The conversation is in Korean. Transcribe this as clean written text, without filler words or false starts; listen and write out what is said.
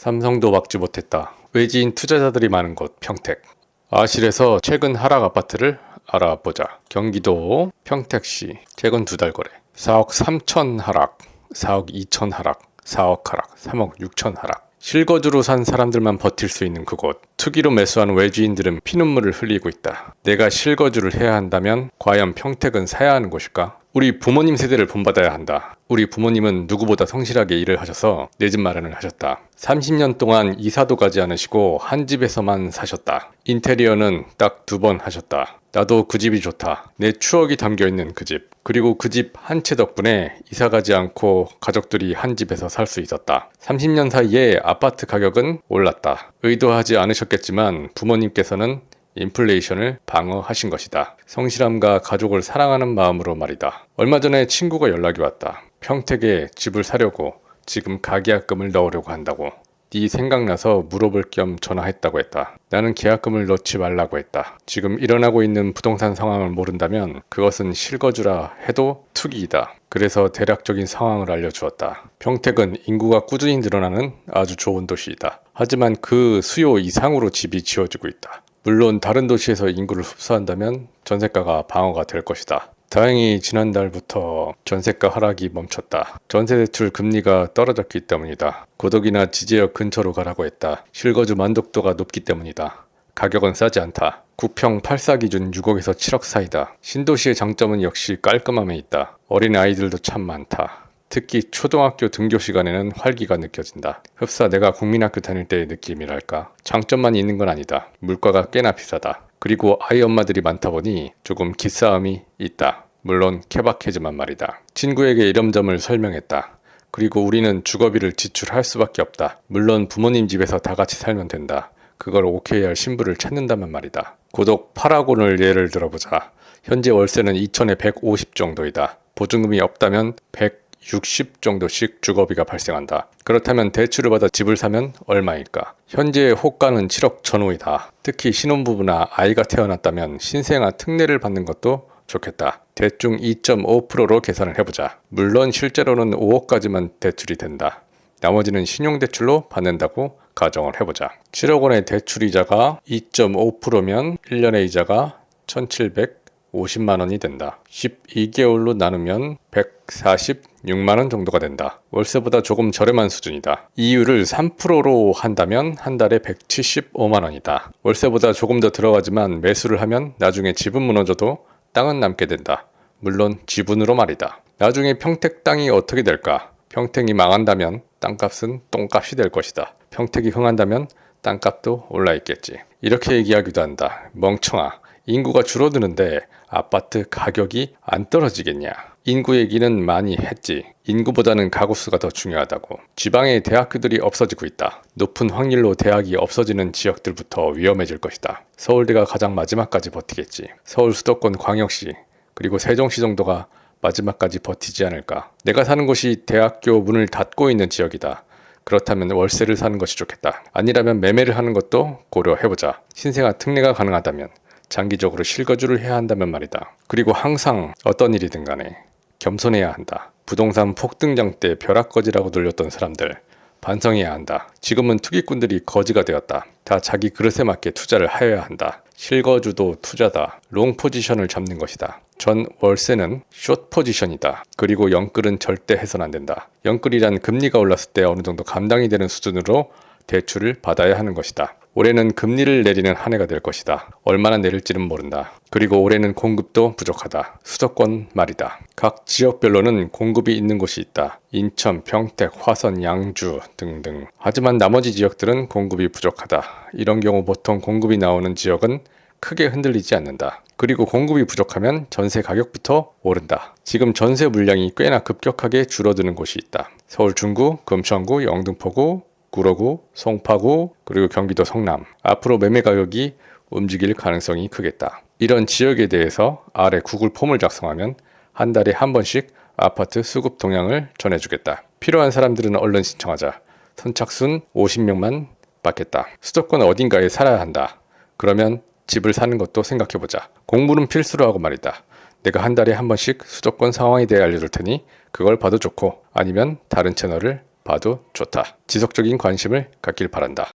삼성도 막지 못했다. 외지인 투자자들이 많은 곳 평택. 아실에서 최근 하락 아파트를 알아보자. 경기도 평택시 최근 2달 거래. 4억 3천 하락, 4억 2천 하락, 4억 하락, 3억 6천 하락. 실거주로 산 사람들만 버틸 수 있는 그곳. 투기로 매수한 외지인들은 피눈물을 흘리고 있다. 내가 실거주를 해야 한다면 과연 평택은 사야 하는 곳일까? 우리 부모님 세대를 본받아야 한다. 우리 부모님은 누구보다 성실하게 일을 하셔서 내 집 마련을 하셨다. 30년 동안 이사도 가지 않으시고 한 집에서만 사셨다. 인테리어는 딱 2번 하셨다. 나도 그 집이 좋다. 내 추억이 담겨있는 그 집. 그리고 그 집 한 채 덕분에 이사 가지 않고 가족들이 한 집에서 살 수 있었다. 30년 사이에 아파트 가격은 올랐다. 의도하지 않으셨겠지만 부모님께서는 인플레이션을 방어하신 것이다. 성실함과 가족을 사랑하는 마음으로 말이다. 얼마 전에 친구가 연락이 왔다. 평택에 집을 사려고 지금 가계약금을 넣으려고 한다고. 네 생각나서 물어볼 겸 전화했다고 했다. 나는 계약금을 넣지 말라고 했다. 지금 일어나고 있는 부동산 상황을 모른다면 그것은 실거주라 해도 투기이다. 그래서 대략적인 상황을 알려주었다. 평택은 인구가 꾸준히 늘어나는 아주 좋은 도시이다. 하지만 그 수요 이상으로 집이 지어지고 있다. 물론 다른 도시에서 인구를 흡수한다면 전세가가 방어가 될 것이다. 다행히 지난달부터 전세가 하락이 멈췄다. 전세대출 금리가 떨어졌기 때문이다. 고덕이나 지제역 근처로 가라고 했다. 실거주 만족도가 높기 때문이다. 가격은 싸지 않다. 9평 8사 기준 6억에서 7억 사이다. 신도시의 장점은 역시 깔끔함에 있다. 어린 아이들도 참 많다. 특히 초등학교 등교 시간에는 활기가 느껴진다. 흡사 내가 국민학교 다닐 때의 느낌이랄까. 장점만 있는 건 아니다. 물가가 꽤나 비싸다. 그리고 아이 엄마들이 많다 보니 조금 기싸움이 있다. 물론 케바케지만 말이다. 친구에게 이런 점을 설명했다. 그리고 우리는 주거비를 지출할 수밖에 없다. 물론 부모님 집에서 다 같이 살면 된다. 그걸 오케이 할 신부를 찾는다면 말이다. 고독 8학원을 예를 들어보자. 현재 월세는 2천에 150 정도이다. 보증금이 없다면 160 정도씩 주거비가 발생한다. 그렇다면 대출을 받아 집을 사면 얼마일까? 현재 호가는 7억 전후이다. 특히 신혼부부나 아이가 태어났다면 신생아 특례를 받는 것도 좋겠다. 대충 2.5%로 계산을 해보자. 물론 실제로는 5억까지만 대출이 된다. 나머지는 신용대출로 받는다고 가정을 해보자. 7억 원의 대출이자가 2.5%면 1년의 이자가 1,750만 원이 된다. 12개월로 나누면 146만 원 정도가 된다. 월세보다 조금 저렴한 수준이다. 이율을 3%로 한다면 한 달에 175만 원이다. 월세보다 조금 더 들어가지만 매수를 하면 나중에 집은 무너져도 땅은 남게 된다. 물론 지분으로 말이다. 나중에 평택 땅이 어떻게 될까? 평택이 망한다면 땅값은 똥값이 될 것이다. 평택이 흥한다면 땅값도 올라 있겠지. 이렇게 얘기하기도 한다. 멍청아. 인구가 줄어드는데 아파트 가격이 안 떨어지겠냐. 인구 얘기는 많이 했지. 인구보다는 가구수가 더 중요하다고. 지방의 대학교들이 없어지고 있다. 높은 확률로 대학이 없어지는 지역들부터 위험해질 것이다. 서울대가 가장 마지막까지 버티겠지. 서울 수도권 광역시 그리고 세종시 정도가 마지막까지 버티지 않을까. 내가 사는 곳이 대학교 문을 닫고 있는 지역이다. 그렇다면 월세를 사는 것이 좋겠다. 아니라면 매매를 하는 것도 고려해보자. 신생아 특례가 가능하다면, 장기적으로 실거주를 해야 한다면 말이다. 그리고 항상 어떤 일이든 간에 겸손해야 한다. 부동산 폭등장 때 벼락거지라고 놀렸던 사람들 반성해야 한다. 지금은 투기꾼들이 거지가 되었다. 다 자기 그릇에 맞게 투자를 하여야 한다. 실거주도 투자다. 롱 포지션을 잡는 것이다. 전 월세는 숏 포지션이다. 그리고 영끌은 절대 해선 안 된다. 영끌이란 금리가 올랐을 때 어느 정도 감당이 되는 수준으로 대출을 받아야 하는 것이다. 올해는 금리를 내리는 한 해가 될 것이다. 얼마나 내릴지는 모른다. 그리고 올해는 공급도 부족하다. 수도권 말이다. 각 지역별로는 공급이 있는 곳이 있다. 인천, 평택, 화성, 양주 등등. 하지만 나머지 지역들은 공급이 부족하다. 이런 경우 보통 공급이 나오는 지역은 크게 흔들리지 않는다. 그리고 공급이 부족하면 전세 가격부터 오른다. 지금 전세 물량이 꽤나 급격하게 줄어드는 곳이 있다. 서울 중구, 금천구, 영등포구, 구로구, 송파구, 그리고 경기도 성남. 앞으로 매매 가격이 움직일 가능성이 크겠다. 이런 지역에 대해서 아래 구글 폼을 작성하면 한 달에 한 번씩 아파트 수급 동향을 전해주겠다. 필요한 사람들은 얼른 신청하자. 선착순 50명만 받겠다. 수도권 어딘가에 살아야 한다. 그러면 집을 사는 것도 생각해보자. 공부는 필수로 하고 말이다. 내가 한 달에 한 번씩 수도권 상황에 대해 알려줄 테니 그걸 봐도 좋고 아니면 다른 채널을 봐도 좋다. 지속적인 관심을 갖길 바란다.